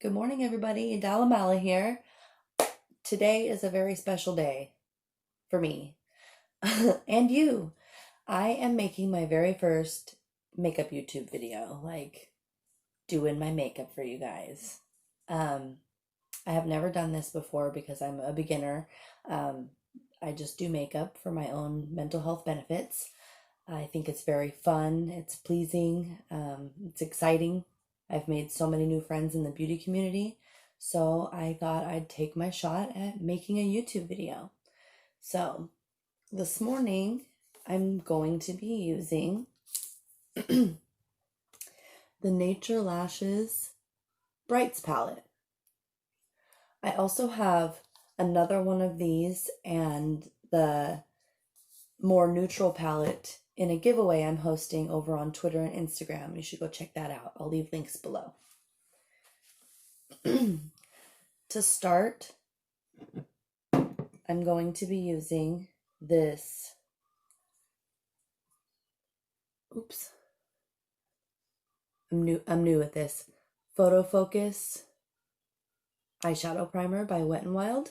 Good morning, everybody. Dalla Malla here. Today is a very special day for me and you. I am making my very first makeup YouTube video, like doing my makeup for you guys. Um, I have never done this before because I'm a beginner. Um, I just do makeup for my own mental health benefits. I think it's very fun, it's pleasing, it's exciting. I've made so many new friends in the beauty community, so I thought I'd take my shot at making a YouTube video. So this morning I'm going to be using the Nature Lashes Brights palette. I also have another one of these and the more neutral palette in a giveaway I'm hosting over on Twitter and Instagram. You should go check that out. I'll leave links below. To start, I'm going to be using this, I'm new at this, Photo Focus eyeshadow primer by Wet n Wild.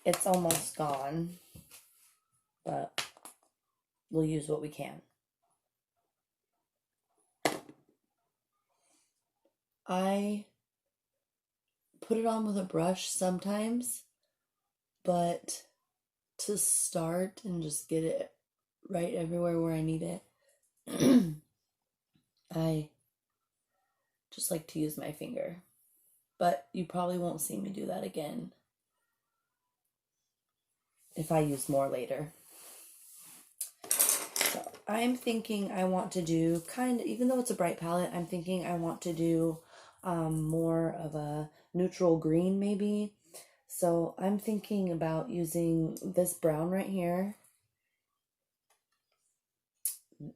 It's almost gone, but we'll use what we can. I put it on with a brush sometimes, but to start and just get it right everywhere where I need it, I just like to use my finger. But you probably won't see me do that again if I use more later. So I'm thinking I want to do even though it's a bright palette, I'm thinking I want to do more of a neutral green maybe. So I'm thinking about using this brown right here,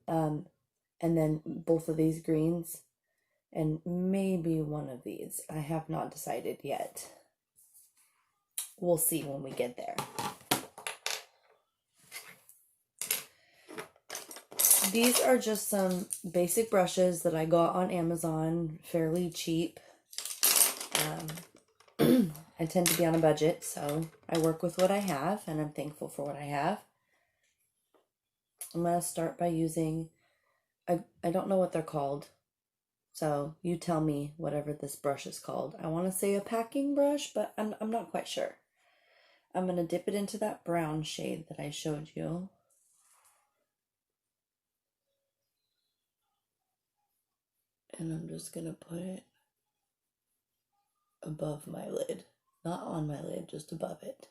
and then both of these greens, and maybe one of these. I have not decided yet. We'll see when we get there. These are just some basic brushes that I got on Amazon, fairly cheap. I tend to be on a budget, so I work with what I have, and I'm thankful for what I have. I'm going to start by using, I don't know what they're called, so you tell me whatever this brush is called. I want to say a packing brush, but I'm not quite sure. I'm going to dip it into that brown shade that I showed you. And I'm just going to put it above my lid. Not on my lid, just above it.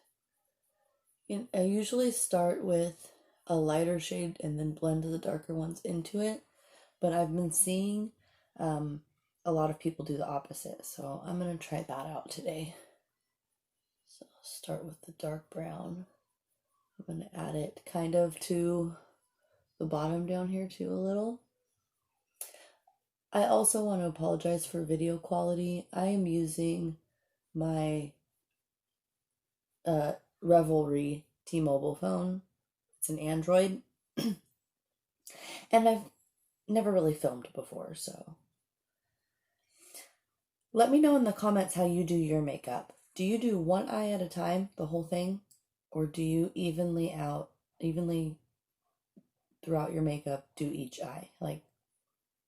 And I usually start with a lighter shade and then blend the darker ones into it. But I've been seeing a lot of people do the opposite. So I'm going to try that out today. So I'll start with the dark brown. I'm going to add it kind of to the bottom down here too a little. I also want to apologize for video quality. I am using my Revelry T-Mobile phone. It's an Android. And I've never really filmed before, so. Let me know in the comments how you do your makeup. Do you do one eye at a time, the whole thing? Or do you evenly throughout your makeup do each eye, like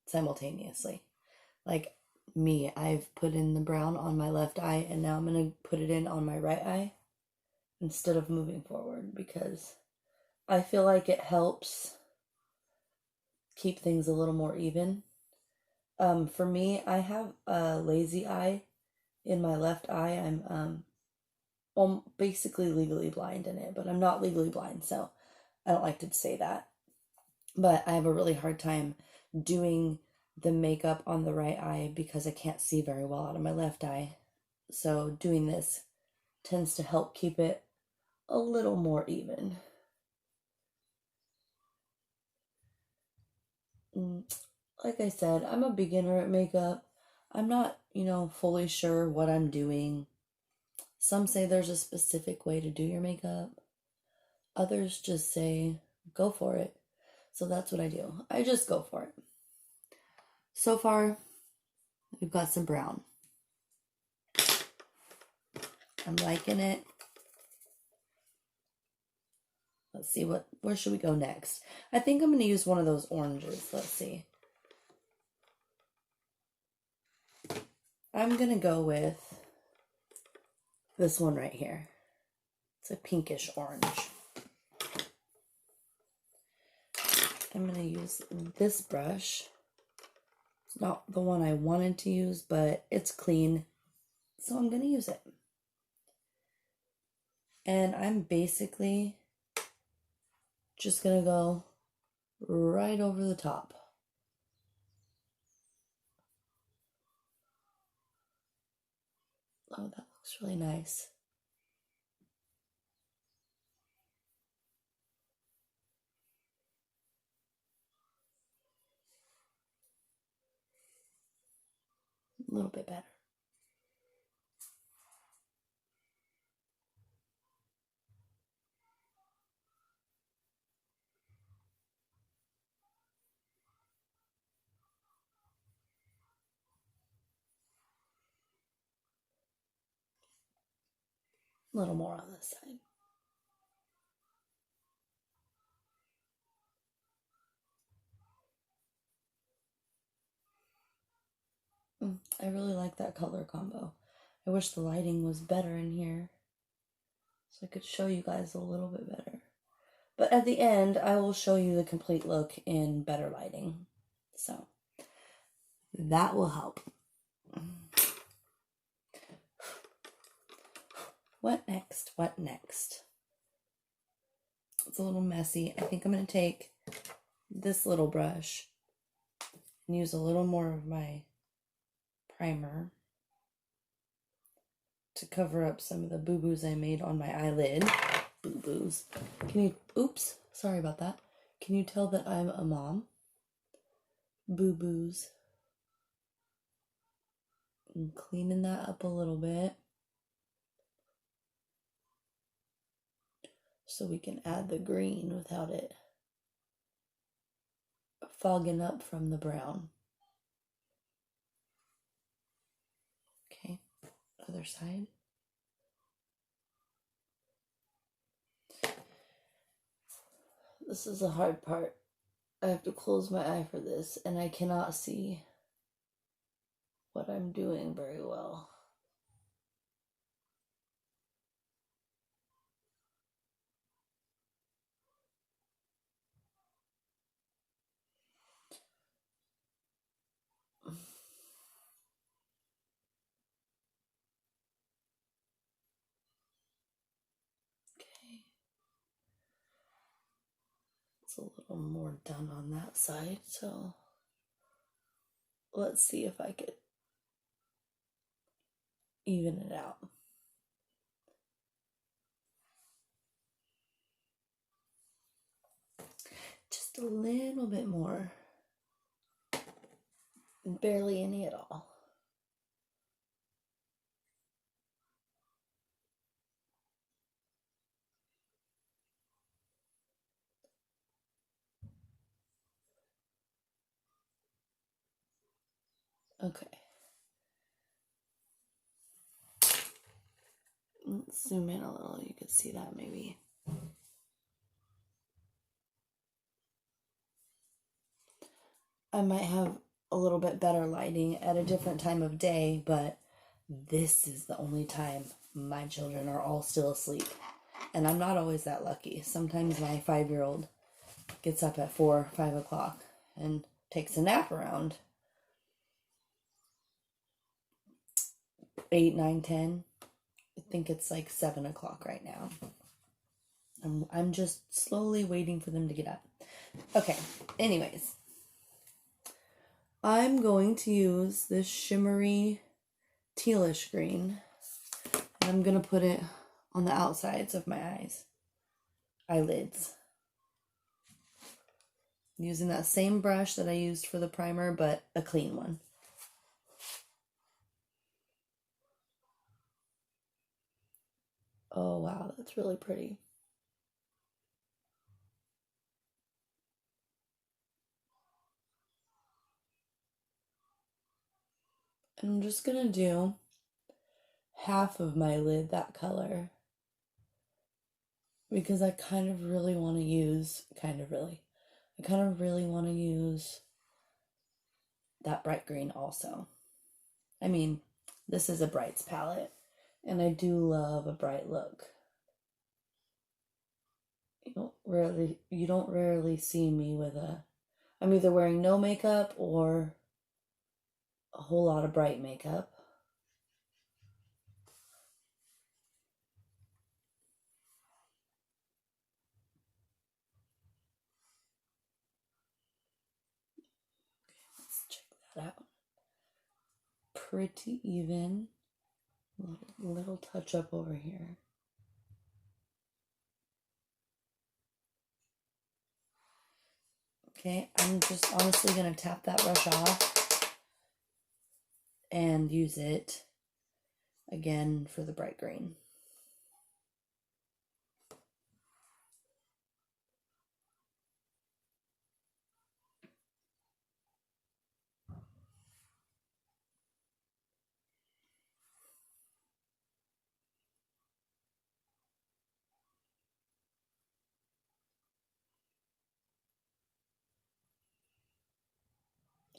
simultaneously? Like me, I've put in the brown on my left eye and now I'm going to put it in on my right eye instead of moving forward because I feel like it helps keep things a little more even. For me, I have a lazy eye in my left eye. I'm basically legally blind in it, but I'm not legally blind, so I don't like to say that. But I have a really hard time doing the makeup on the right eye because I can't see very well out of my left eye. So doing this tends to help keep it a little more even. Like I said, I'm a beginner at makeup. I'm not, fully sure what I'm doing. Some say there's a specific way to do your makeup. Others just say, go for it. So that's what I do. I just go for it. So far, we've got some brown. I'm liking it. Let's see, where should we go next? I think I'm going to use one of those oranges. Let's see. I'm going to go with this one right here. It's a pinkish orange. I'm going to use this brush. It's not the one I wanted to use, but it's clean, so I'm going to use it. And I'm basically just going to go right over the top. Oh, that looks really nice. A little bit better. A little more on this side. I really like that color combo. I wish the lighting was better in here so I could show you guys a little bit better. But at the end, I will show you the complete look in better lighting. So that will help. What next? What next? It's a little messy. I think I'm going to take this little brush and use a little more of my primer to cover up some of the boo-boos I made on my eyelid. Boo-boos. Can you, oops, sorry about that. Can you tell that I'm a mom? Boo-boos. And cleaning that up a little bit so we can add the green without it fogging up from the brown. Okay, other side. This is the hard part. I have to close my eye for this, and I cannot see what I'm doing very well. Okay. It's a little more done on that side, so let's see if I could even it out. Just a little bit more. Barely any at all. Okay. Let's zoom in a little. You can see that maybe. I might have a little bit better lighting at a different time of day, but this is the only time my children are all still asleep. And I'm not always that lucky. Sometimes my 5-year-old gets up at 4 or 5 o'clock and takes a nap around 8, 9, 10. I think it's like 7 o'clock right now. I'm just slowly waiting for them to get up. Okay, anyways. I'm going to use this shimmery tealish green. And I'm going to put it on the outsides of my eyelids. I'm using that same brush that I used for the primer, but a clean one. Oh wow, that's really pretty. And I'm just gonna do half of my lid that color because I kind of really want to use that bright green also. I mean, this is a brights palette and I do love a bright look. You don't rarely see me with I'm either wearing no makeup or a whole lot of bright makeup. Let's check that out. Pretty even. Little touch up over here. Okay, I'm just honestly going to tap that brush off and use it again for the bright green.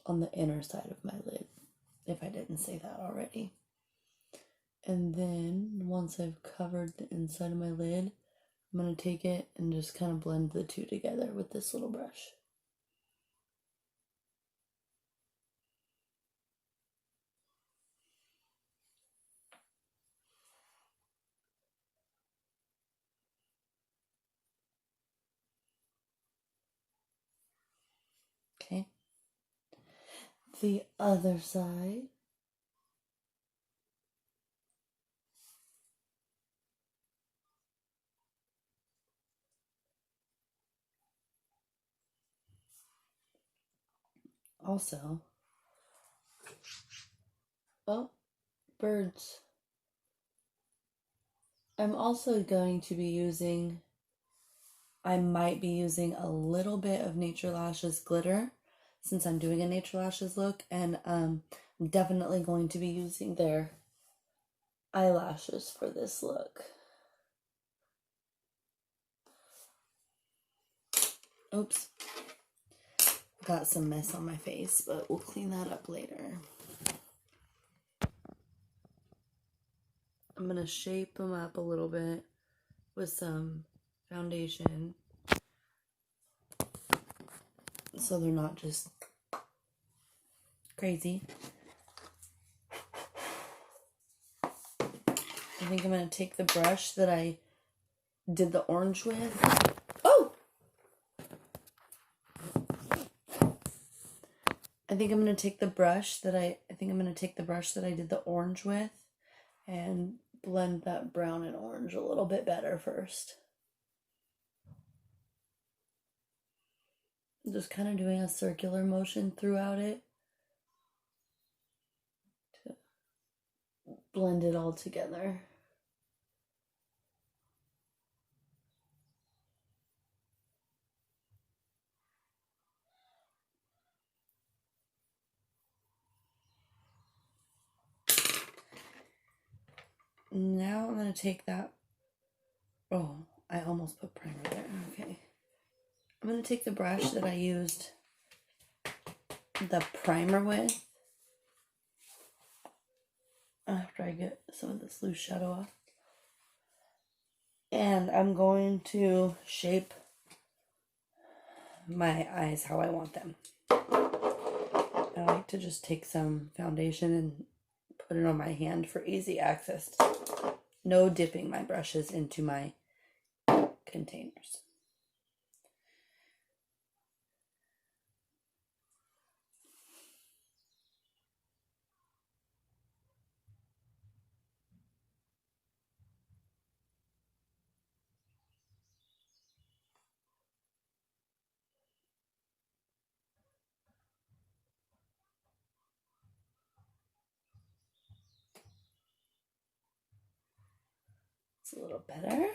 On the inner side of my lid, if I didn't say that already. And then once I've covered the inside of my lid, I'm going to take it and just kind of blend the two together with this little brush. Okay. The other side. Also, oh, birds. I'm also going to be using, I might be using a little bit of Nature Lashes glitter since I'm doing a Nature Lashes look, and I'm definitely going to be using their eyelashes for this look. Oops. Got some mess on my face, but we'll clean that up later. I'm going to shape them up a little bit with some foundation so they're not just crazy. I think I'm going to take the brush that I did the orange with. Oh! I think I'm going to take the brush that I did the orange with and blend that brown and orange a little bit better first. Just kind of doing a circular motion throughout it to blend it all together. Now I'm going to take that, oh, I almost put primer there, okay. I'm going to take the brush that I used the primer with, after I get some of this loose shadow off, and I'm going to shape my eyes how I want them. I like to just take some foundation and put it on my hand for easy access. No dipping my brushes into my containers. It's a little better.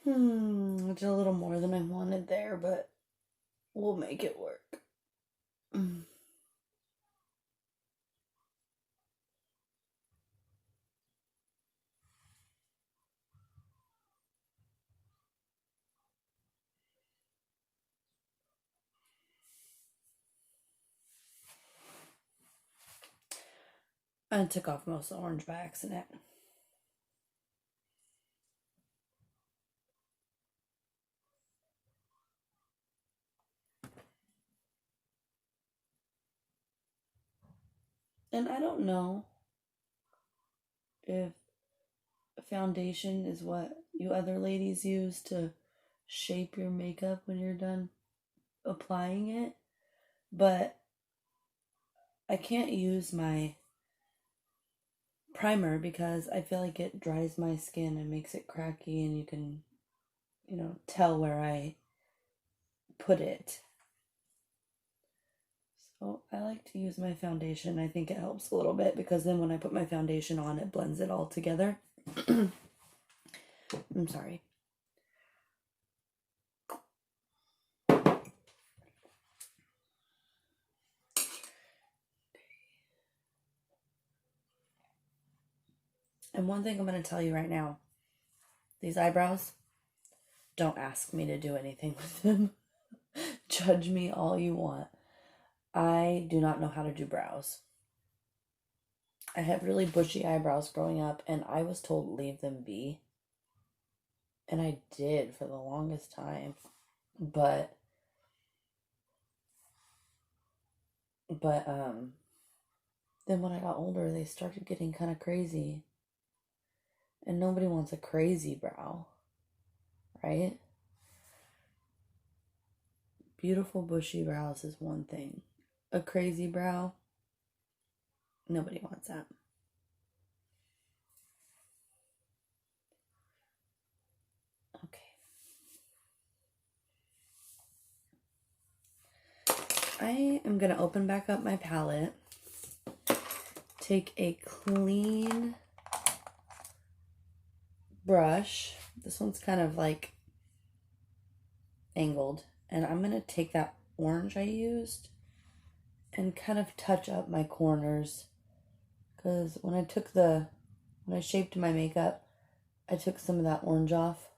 Which is a little more than I wanted there, but we'll make it work. I took off most of the orange by accident. And I don't know if foundation is what you other ladies use to shape your makeup when you're done applying it, but I can't use my primer because I feel like it dries my skin and makes it cracky, and you can, tell where I put it. So I like to use my foundation. I think it helps a little bit because then when I put my foundation on, it blends it all together. I'm sorry. And one thing I'm going to tell you right now, these eyebrows, don't ask me to do anything with them. Judge me all you want. I do not know how to do brows. I had really bushy eyebrows growing up, and I was told leave them be. And I did for the longest time. But then when I got older, they started getting kind of crazy. And nobody wants a crazy brow, right? Beautiful bushy brows is one thing. A crazy brow, nobody wants that. Okay. I am going to open back up my palette, take a clean brush. This one's kind of like angled, and I'm going to take that orange I used and kind of touch up my corners, because when I shaped my makeup, I took some of that orange off,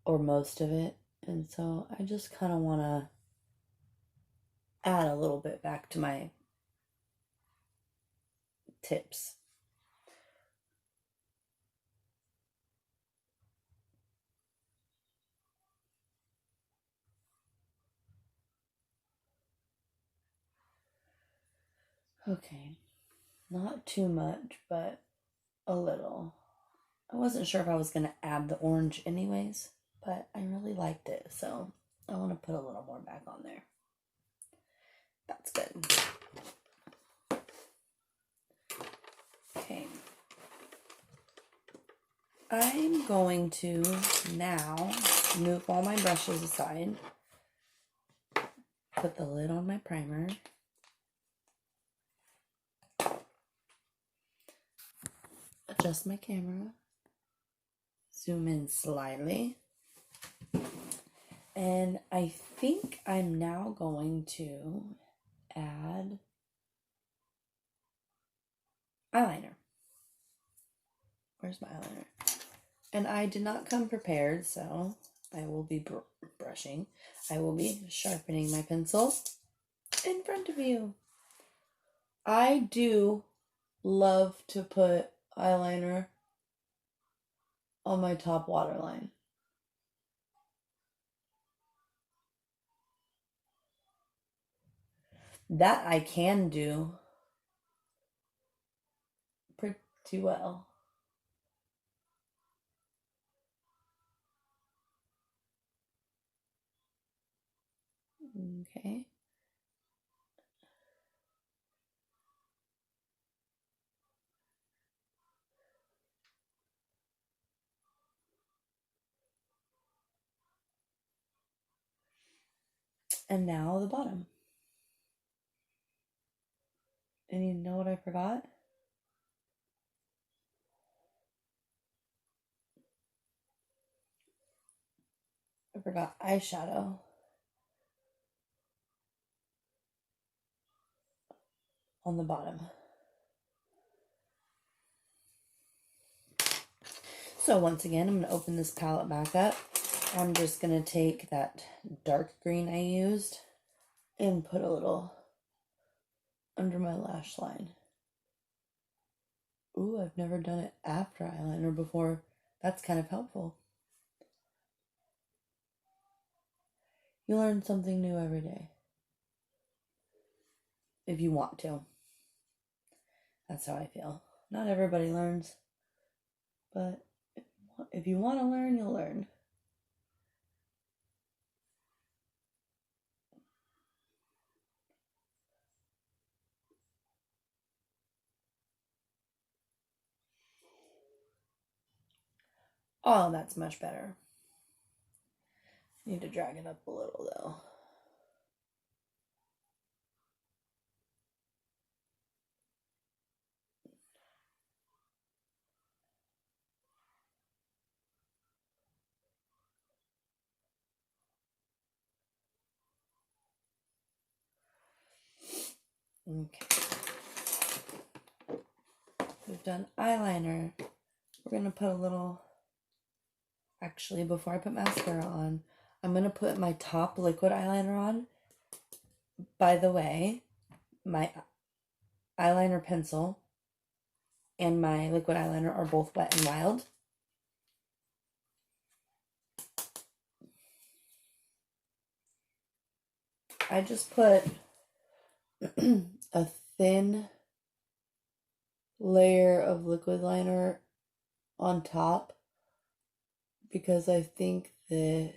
or most of it, and so I just kind of want to add a little bit back to my tips. Okay, not too much, but a little. I wasn't sure if I was going to add the orange anyways, but I really liked it, so I want to put a little more back on there. That's good. Okay. I'm going to now move all my brushes aside, put the lid on my primer, adjust my camera, zoom in slightly, and I think I'm now going to add eyeliner. Where's my eyeliner? And I did not come prepared, so I will be brushing. I will be sharpening my pencil in front of you. I do love to put eyeliner on my top waterline. That I can do pretty well. Okay. And now the bottom. And you know what I forgot? I forgot eyeshadow. On the bottom. So once again, I'm going to open this palette back up. I'm just going to take that dark green I used and put a little under my lash line. Ooh, I've never done it after eyeliner before. That's kind of helpful. You learn something new every day. If you want to. That's how I feel. Not everybody learns. But if you want to learn, you'll learn. Oh, that's much better. Need to drag it up a little though. Okay. We've done eyeliner. We're going to put a little... Actually, before I put mascara on, I'm going to put my top liquid eyeliner on. By the way, my eyeliner pencil and my liquid eyeliner are both Wet n Wild. I just put a thin layer of liquid liner on top because I think that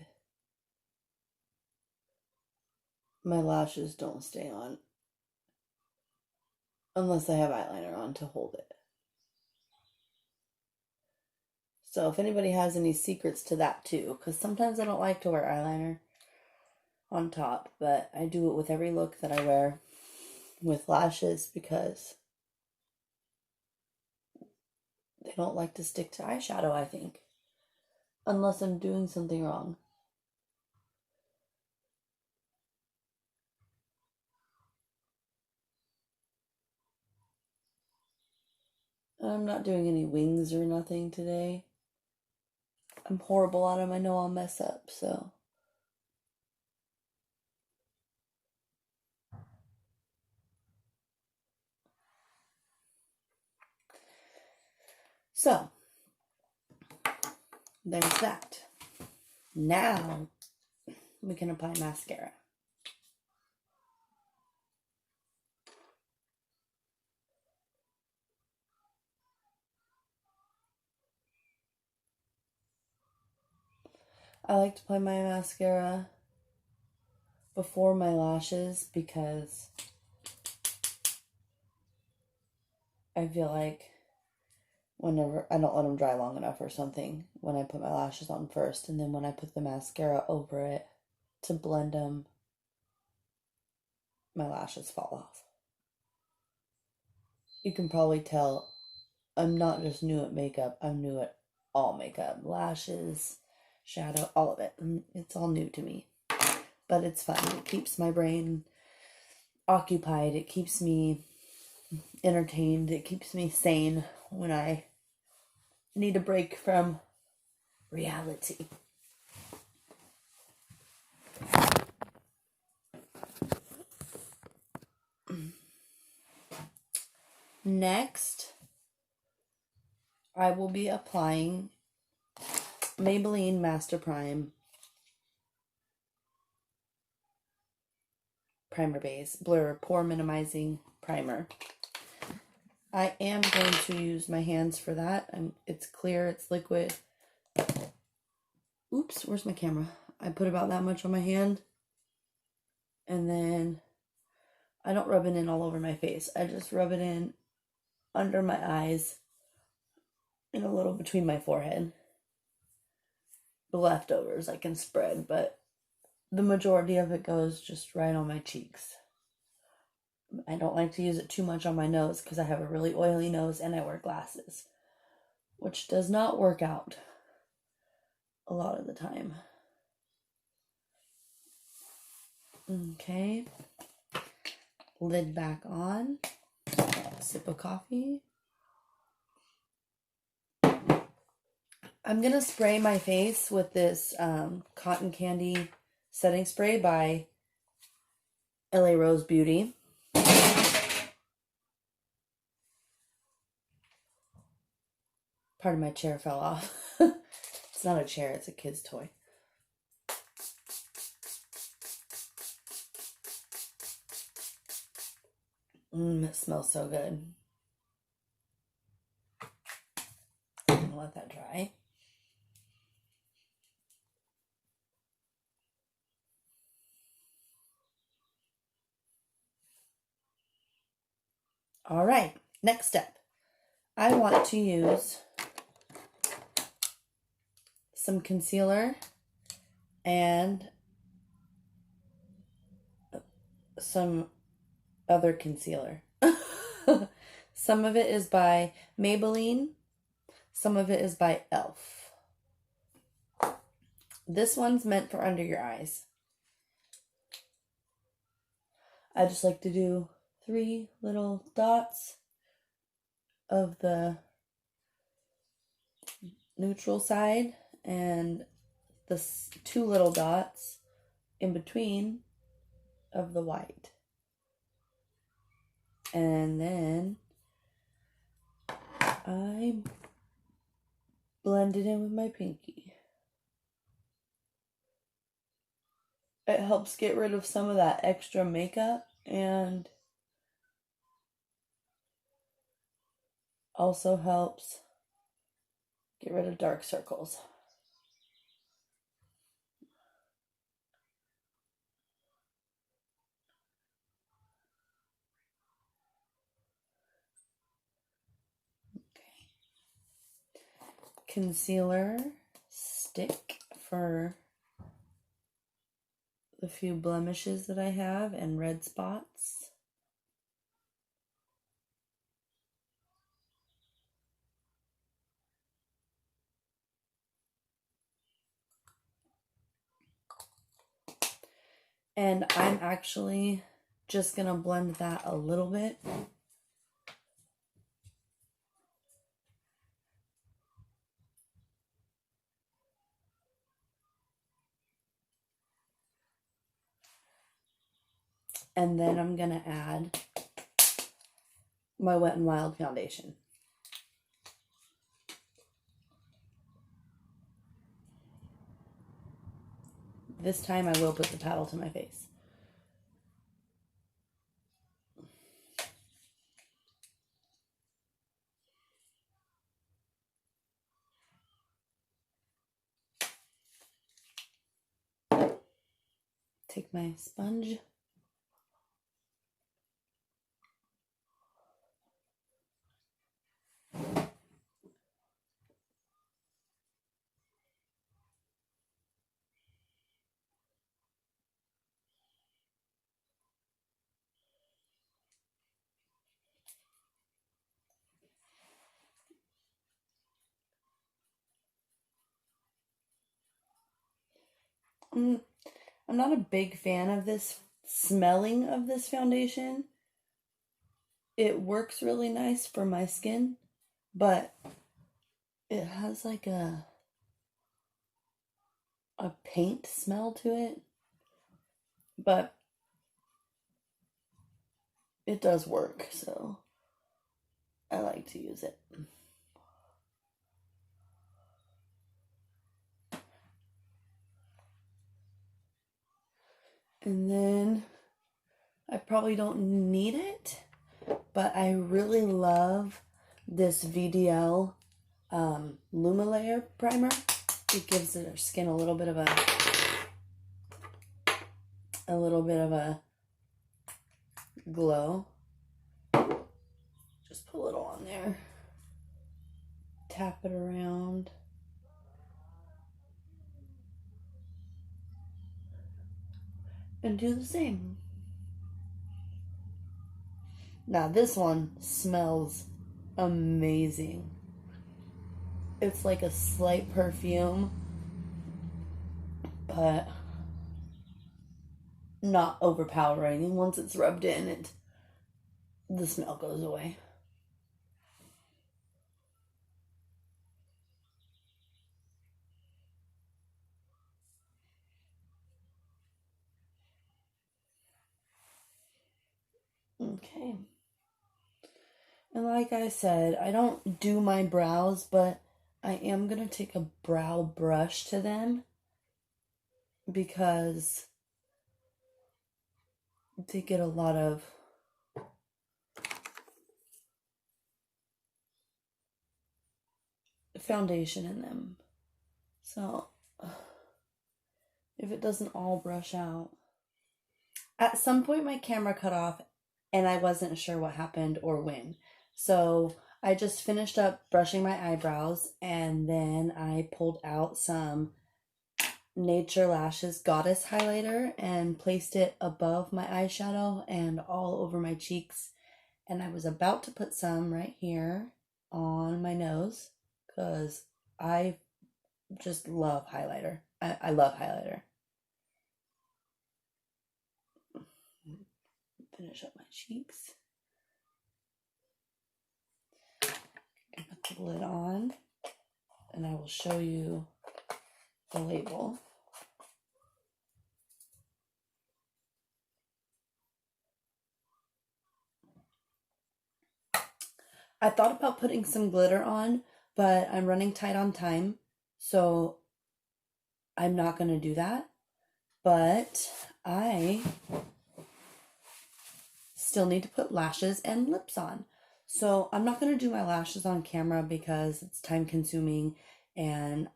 my lashes don't stay on unless I have eyeliner on to hold it. So if anybody has any secrets to that too, because sometimes I don't like to wear eyeliner on top, but I do it with every look that I wear with lashes because they don't like to stick to eyeshadow, I think, unless I'm doing something wrong. I'm not doing any wings or nothing today. I'm horrible at them. I know I'll mess up, so. So, there's that. Now, we can apply mascara. I like to apply my mascara before my lashes because I feel like whenever I don't let them dry long enough or something when I put my lashes on first, and then when I put the mascara over it to blend them, my lashes fall off. You can probably tell I'm not just new at makeup, I'm new at all makeup. Lashes, shadow, all of it. It's all new to me. But it's fun. It keeps my brain occupied. It keeps me entertained. It keeps me sane when I need a break from reality. Next, I will be applying Maybelline Master Prime Primer Base Blur Pore Minimizing Primer. I am going to use my hands for that. It's clear, it's liquid. Oops, where's my camera? I put about that much on my hand. And then I don't rub it in all over my face. I just rub it in under my eyes and a little between my forehead. The leftovers I can spread, but the majority of it goes just right on my cheeks. I don't like to use it too much on my nose because I have a really oily nose and I wear glasses, which does not work out a lot of the time. Okay. Lid back on. Sip of coffee. I'm going to spray my face with this Cotton Candy setting spray by LA Rose Beauty. Part of my chair fell off. It's not a chair, it's a kid's toy. It smells so good. I'm going to let that dry. All right, next step. I want to use some concealer and some other concealer. Some of it is by Maybelline. Some of it is by e.l.f. This one's meant for under your eyes. I just like to do 3 little dots of the neutral side and the 2 little dots in between of the white. And then I blend it in with my pinky. It helps get rid of some of that extra makeup and also helps get rid of dark circles. Okay. Concealer stick for the few blemishes that I have and red spots. And I'm actually just going to blend that a little bit. And then I'm going to add my Wet n Wild foundation. This time I will put the paddle to my face. Take my sponge. I'm not a big fan of this smelling of this foundation. It works really nice for my skin, but it has like a paint smell to it. But it does work, so I like to use it. And then I probably don't need it, but I really love this VDL Lumalayer primer. It gives our skin a little bit of a glow. Just put a little on there. Tap it around. And do the same. Now this one smells amazing. It's like a slight perfume, but not overpowering, and once it's rubbed in, the smell goes away. Okay. And like I said, I don't do my brows, but I am going to take a brow brush to them because they get a lot of foundation in them. So if it doesn't all brush out. At some point my camera cut off and I wasn't sure what happened or when. So I just finished up brushing my eyebrows and then I pulled out some Nature Lashes Goddess highlighter and placed it above my eyeshadow and all over my cheeks. And I was about to put some right here on my nose because I just love highlighter. I love highlighter. Finish up my cheeks. I put the lid on and I will show you the label. I thought about putting some glitter on, but I'm running tight on time, so I'm not going to do that. But I still need to put lashes and lips on. So I'm not going to do my lashes on camera because it's time consuming and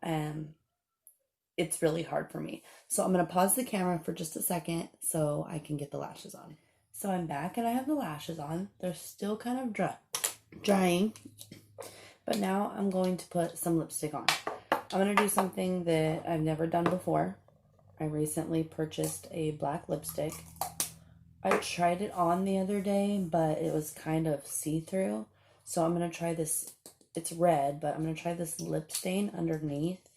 it's really hard for me. So I'm going to pause the camera for just a second so I can get the lashes on. So I'm back and I have the lashes on. They're still kind of drying, but now I'm going to put some lipstick on. I'm going to do something that I've never done before. I recently purchased a black lipstick. I tried it on the other day, but it was kind of see-through. So I'm going to try this. It's red, but I'm going to try this lip stain underneath.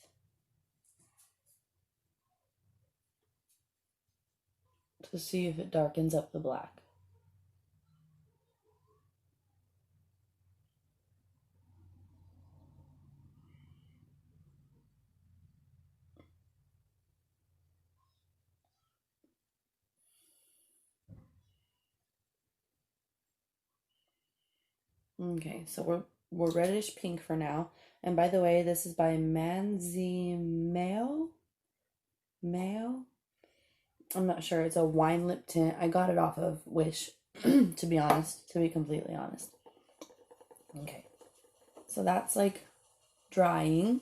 To see if it darkens up the black. Okay, so we're reddish pink for now. And by the way, this is by Manzi Mayo. I'm not sure. It's a wine lip tint. I got it off of Wish, to be honest, to be completely honest. Okay. So that's like drying.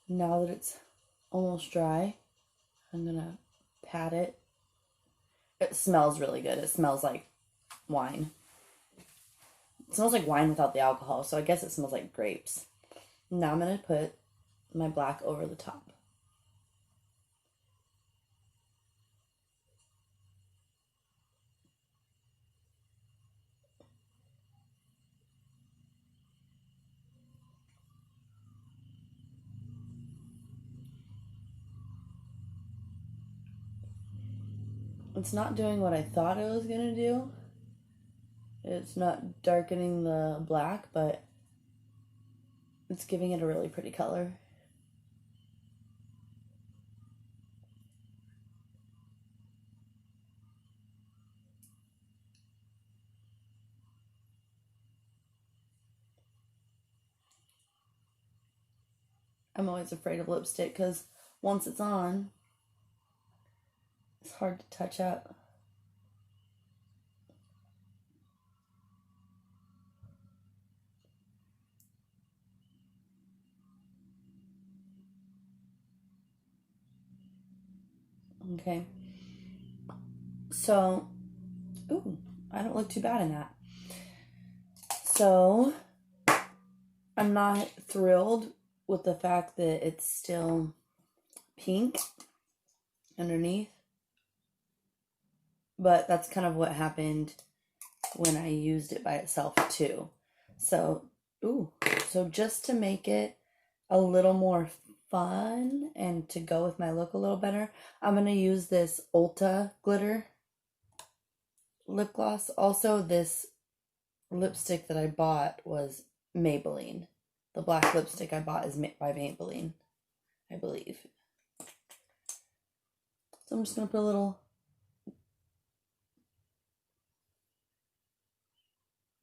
Now that it's almost dry, I'm gonna pat it. It smells really good. It smells like wine. It smells like wine without the alcohol, so I guess it smells like grapes. Now I'm gonna put my black over the top. It's not doing what I thought it was gonna do. It's not darkening the black, but it's giving it a really pretty color. I'm always afraid of lipstick because once it's on, it's hard to touch up. Okay. So, ooh, I don't look too bad in that. So, I'm not thrilled with the fact that it's still pink underneath. But that's kind of what happened when I used it by itself too. So, so just to make it a little more fun and to go with my look a little better, I'm going to use this Ulta glitter lip gloss. Also, this lipstick that I bought was Maybelline. The black lipstick I bought is by Maybelline, I believe. So I'm just going to put a little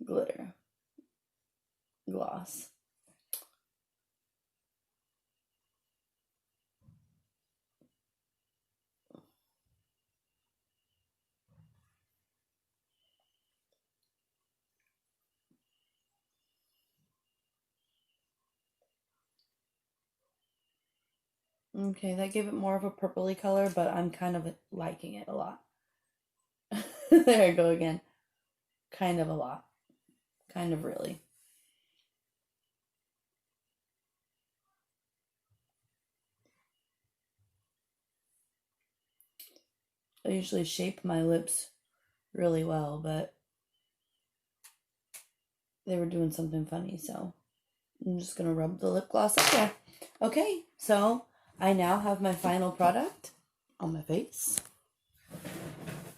glitter gloss. Okay, that gave it more of a purpley color, but I'm kind of liking it a lot. There I go again. Kind of a lot. Kind of really. I usually shape my lips really well, but they were doing something funny, so I'm just gonna rub the lip gloss up there. Okay, so I now have my final product on my face.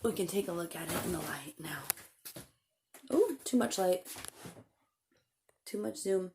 We can take a look at it in the light now. Ooh, too much light. Too much zoom.